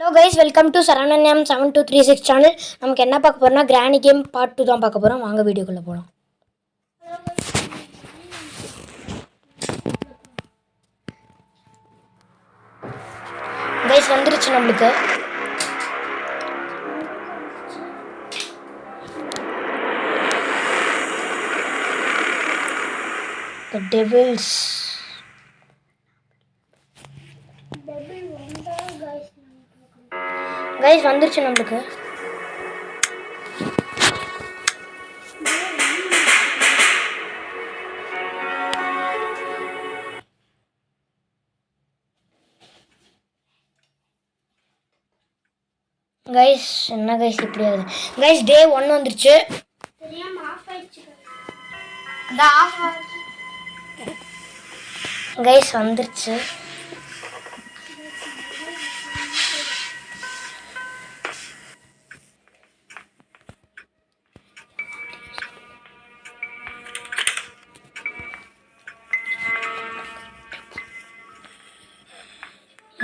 Hello guys, welcome to Sarananyam 7236 channel. நமக்கு என்ன பார்க்க போறோம்னா கிரானி கேம் பார்ட் 2 தான் பார்க்க போறோம். வாங்க வீடியோக்குள்ள போலாம். guys வந்துருச்சு நமக்கு. The devils. guys வந்துருச்சு நமக்கு. guys என்ன guys இப்படி ஆகுது. guys day 1 வந்துருச்சு. தெரியாம ஆஃப் ஆயிடுச்சு. அந்த ஆஃப் ஆயிடுச்சு. guys வந்துருச்சு.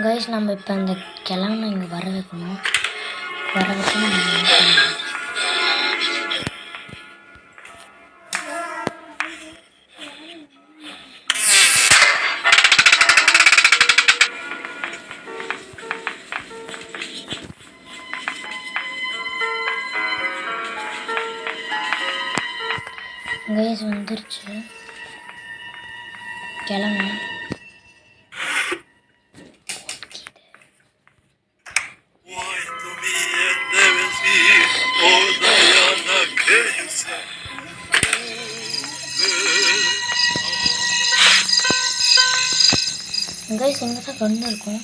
guys நம்ம இப்போ அந்த கிழமை இங்கே வர வைக்கணும். வர வச்சு guys வந்துருச்சு கிழமை. guys எங்கே தான் கண்ணு இருக்கும்.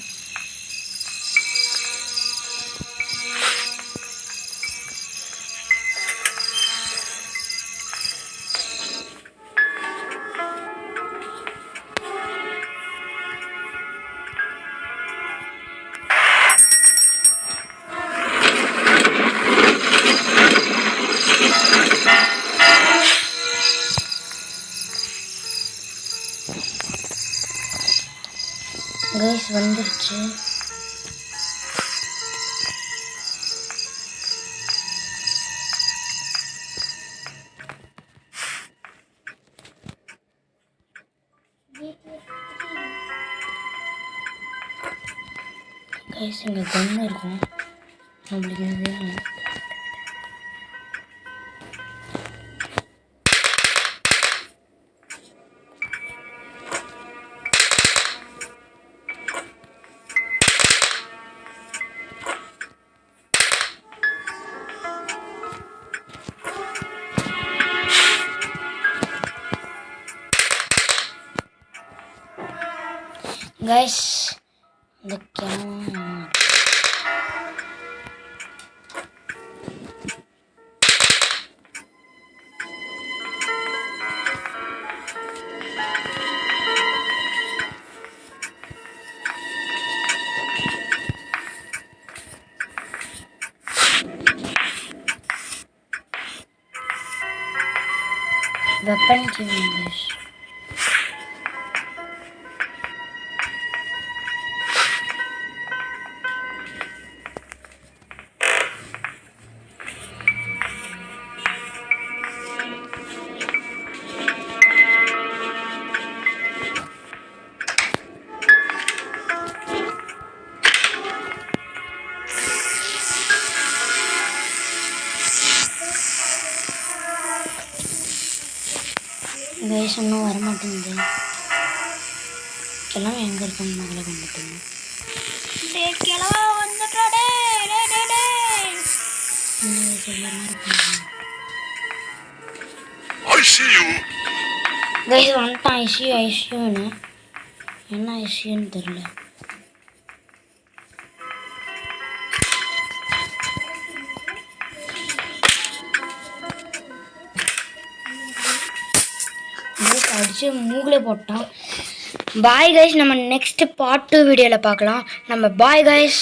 guys வந்துருச்சு. guys இங்கே கண்ணு இருக்கும் நம்மளுக்கு வேணும். guys இந்த கேமரா weapon guys. guys இன்னும் வரமாட்டேங்குது. கிழமை எங்கே இருக்குன்னு முதல்ல கண்டுட்டோம். கிழமை வந்துட்டாடே. guys வந்துட்டான். ஐசியூன்னு என்ன ஐசியூன்னு தெரியல. அடிச்சு மூக்கிலே போட்டான். பாய் கைஸ், நம்ம நெக்ஸ்ட் பார்ட் 2 வீடியோவில் பார்க்கலாம். நம்ம பாய் கைஸ்.